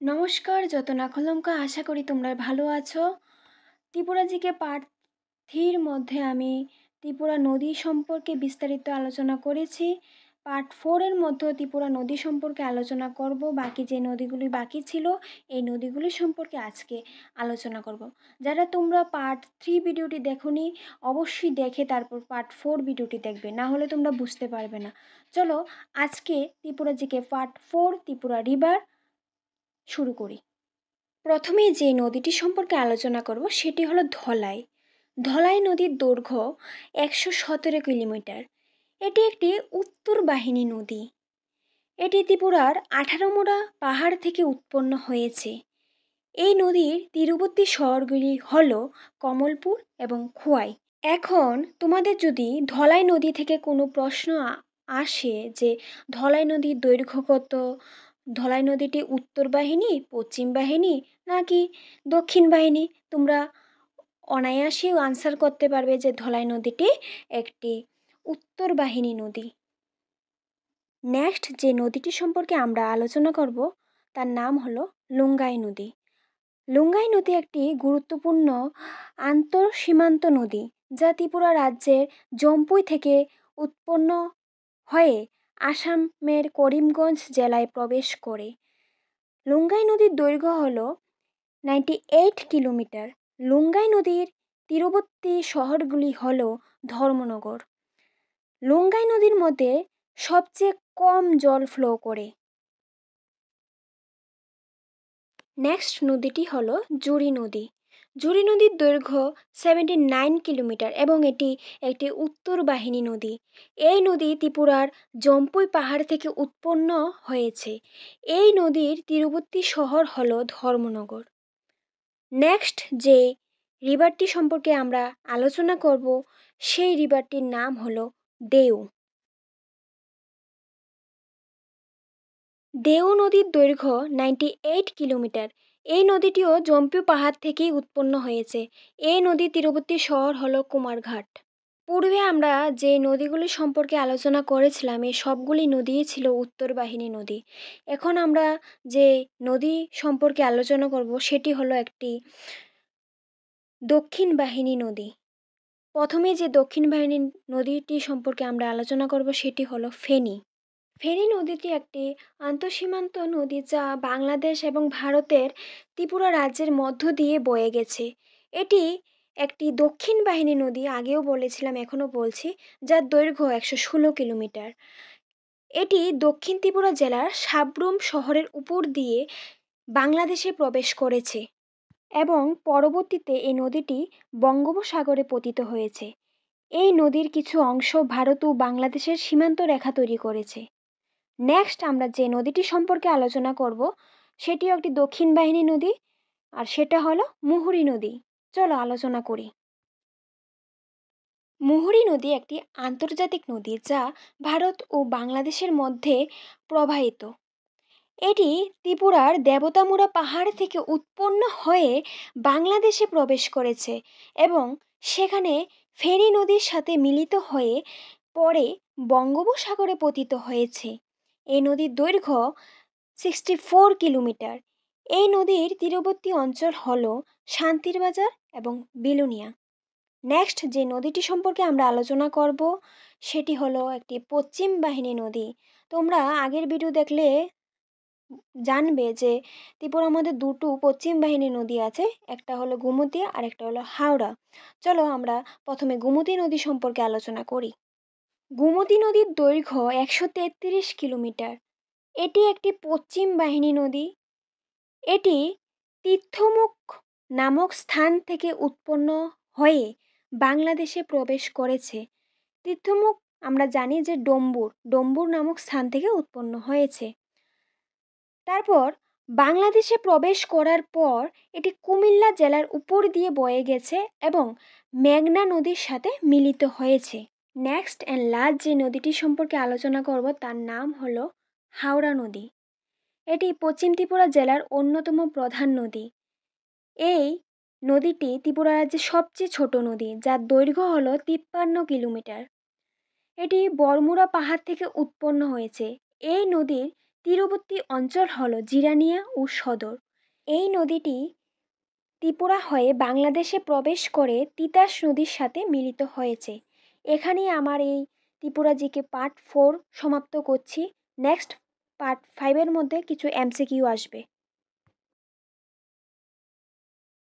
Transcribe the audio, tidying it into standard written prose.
নমস্কার, যতনা কলঙ্কা। আশা করি তোমরা ভালো আছো। ত্রিপুরা জিকে পার্ট 3 মধ্যে আমি ত্রিপুরা নদী সম্পর্কে বিস্তারিত আলোচনা করেছি। পার্ট 4 এর মধ্যে ত্রিপুরা নদী সম্পর্কে আলোচনা করব। বাকি যে নদীগুলি বাকি ছিল এই নদীগুলি সম্পর্কে আজকে আলোচনা করব। যারা তোমরা পার্ট 3 ভিডিওটি দেখোনি অবশ্যই দেখে তারপর পার্ট 4 ভিডিওটি দেখবে, না হলে তোমরা বুঝতে পারবে না। চলো আজকে Tripura GK part 4 Tripura river শুরু করি। প্রথমেই যে নদীটি সম্পর্কে আলোচনা করব সেটি হলো ধলাই। ধলাই নদীর দৈর্ঘ্য 117 কিলোমিটার। এটি একটি উত্তর বাহিনী নদী। এটি ত্রিপুরার 18 পাহাড় থেকে উৎপন্ন হয়েছে। এই নদীর তীরবর্তী শহরগুলি হল কমলপুর এবং খোয়াই। এখন তোমাদের যদি ধলাই নদী থেকে কোনো প্রশ্ন আসে যে ধলাই নদীর দৈর্ঘ্য কত, ধলাই নদীটি উত্তর বাহিনী, পশ্চিম বাহিনী নাকি দক্ষিণ বাহিনী, তোমরা অনায়াসেই আনসার করতে পারবে যে ধলাই নদীটি একটি উত্তর বাহিনী নদী। নেক্সট যে নদীটি সম্পর্কে আমরা আলোচনা করব তার নাম হলো লুঙ্গাই নদী। লুঙ্গাই নদী একটি গুরুত্বপূর্ণ আন্তঃসীমান্ত নদী যা ত্রিপুরা রাজ্যের জম্পুই থেকে উৎপন্ন হয়ে আসামের করিমগঞ্জ জেলায় প্রবেশ করে। লুঙ্গাই নদীর দৈর্ঘ্য হল 98 কিলোমিটার। লুঙ্গাই নদীর তীরবর্তী শহরগুলি হল ধর্মনগর। লুঙ্গাই নদীর মধ্যে সবচেয়ে কম জল ফ্লো করে। নেক্সট নদীটি হল জুরি নদী। জুরি নদীর দৈর্ঘ্য 79 কিলোমিটার এবং এটি একটি উত্তর বাহিনী নদী। এই নদী ত্রিপুরার জম্পুই পাহাড় থেকে উৎপন্ন হয়েছে। এই নদীর তীরবর্তী শহর হল ধর্মনগর। নেক্সট যে রিভারটি সম্পর্কে আমরা আলোচনা করব সেই রিভারটির নাম হল দেও। দেও নদীর দৈর্ঘ্য 98 কিলোমিটার। এই নদীটিও জম্পু পাহাড় থেকেই উৎপন্ন হয়েছে। এই নদীর তীরবর্তী শহর হলো কুমারঘাট। পূর্বে আমরা যে নদীগুলি সম্পর্কে আলোচনা করেছিলাম এই সবগুলি নদীই ছিল উত্তর বাহিনী নদী। এখন আমরা যে নদী সম্পর্কে আলোচনা করব সেটি হলো একটি দক্ষিণ বাহিনী নদী। প্রথমে যে দক্ষিণ বাহিনী নদীটি সম্পর্কে আমরা আলোচনা করব সেটি হলো ফেনী। ফেনী নদীটি একটি আন্তঃসীমান্ত নদী যা বাংলাদেশ এবং ভারতের ত্রিপুরা রাজ্যের মধ্য দিয়ে বয়ে গেছে। এটি একটি দক্ষিণ বাহিনী নদী, আগেও বলেছিলাম এখনও বলছি, যার দৈর্ঘ্য 116 কিলোমিটার। এটি দক্ষিণ ত্রিপুরা জেলার সাব্রুম শহরের উপর দিয়ে বাংলাদেশে প্রবেশ করেছে এবং পরবর্তীতে এই নদীটি বঙ্গোপসাগরে পতিত হয়েছে। এই নদীর কিছু অংশ ভারত ও বাংলাদেশের সীমান্ত রেখা তৈরি করেছে। নেক্সট আমরা যে নদীটি সম্পর্কে আলোচনা করব সেটিও একটি দক্ষিণ বাহিনী নদী, আর সেটা হলো মুহুরী নদী। চলো আলোচনা করি। মুহুরী নদী একটি আন্তর্জাতিক নদী যা ভারত ও বাংলাদেশের মধ্যে প্রবাহিত। এটি ত্রিপুরার দেবতামুড়া পাহাড় থেকে উৎপন্ন হয়ে বাংলাদেশে প্রবেশ করেছে এবং সেখানে ফেনী নদীর সাথে মিলিত হয়ে পরে বঙ্গোপসাগরে পতিত হয়েছে। এই নদীর দৈর্ঘ্য 64 কিলোমিটার। এই নদীর তীরবর্তী অঞ্চল হল শান্তিরবাজার এবং বিলুনিয়া। নেক্সট যে নদীটি সম্পর্কে আমরা আলোচনা করব সেটি হলো একটি পশ্চিম বাহিনী নদী। তোমরা আগের ভিডিও দেখলে জানবে যে ত্রিপুরার মধ্যে দুটো পশ্চিম বাহিনী নদী আছে, একটা হলো গোমতী আর একটা হলো হাওড়া। চলো আমরা প্রথমে গোমতী নদী সম্পর্কে আলোচনা করি। গোমতী নদীর দৈর্ঘ্য 133 কিলোমিটার। এটি একটি পশ্চিম বাহিনী নদী। এটি তীর্থমুখ নামক স্থান থেকে উৎপন্ন হয়ে বাংলাদেশে প্রবেশ করেছে। তীর্থমুখ আমরা জানি যে ডম্বুর নামক স্থান থেকে উৎপন্ন হয়েছে। তারপর বাংলাদেশে প্রবেশ করার পর এটি কুমিল্লা জেলার উপর দিয়ে বয়ে গেছে এবং মেঘনা নদীর সাথে মিলিত হয়েছে। নেক্সট অ্যান্ড লাস্ট যে নদীটি সম্পর্কে আলোচনা করব তার নাম হলো হাওড়া নদী। এটি পশ্চিম ত্রিপুরা জেলার অন্যতম প্রধান নদী। এই নদীটি ত্রিপুরা রাজ্যের সবচেয়ে ছোট নদী, যার দৈর্ঘ্য হলো 53 কিলোমিটার। এটি বড়মুড়া পাহাড় থেকে উৎপন্ন হয়েছে। এই নদীর তীরবর্তী অঞ্চল হলো জিরানিয়া ও সদর। এই নদীটি ত্রিপুরা হয়ে বাংলাদেশে প্রবেশ করে তিতাস নদীর সাথে মিলিত হয়েছে। এখানেই আমার এই ত্রিপুরা জিকে পার্ট 4 সমাপ্ত করছি। নেক্সট পার্ট 5-এর মধ্যে কিছু এমসিকিউ আসবে।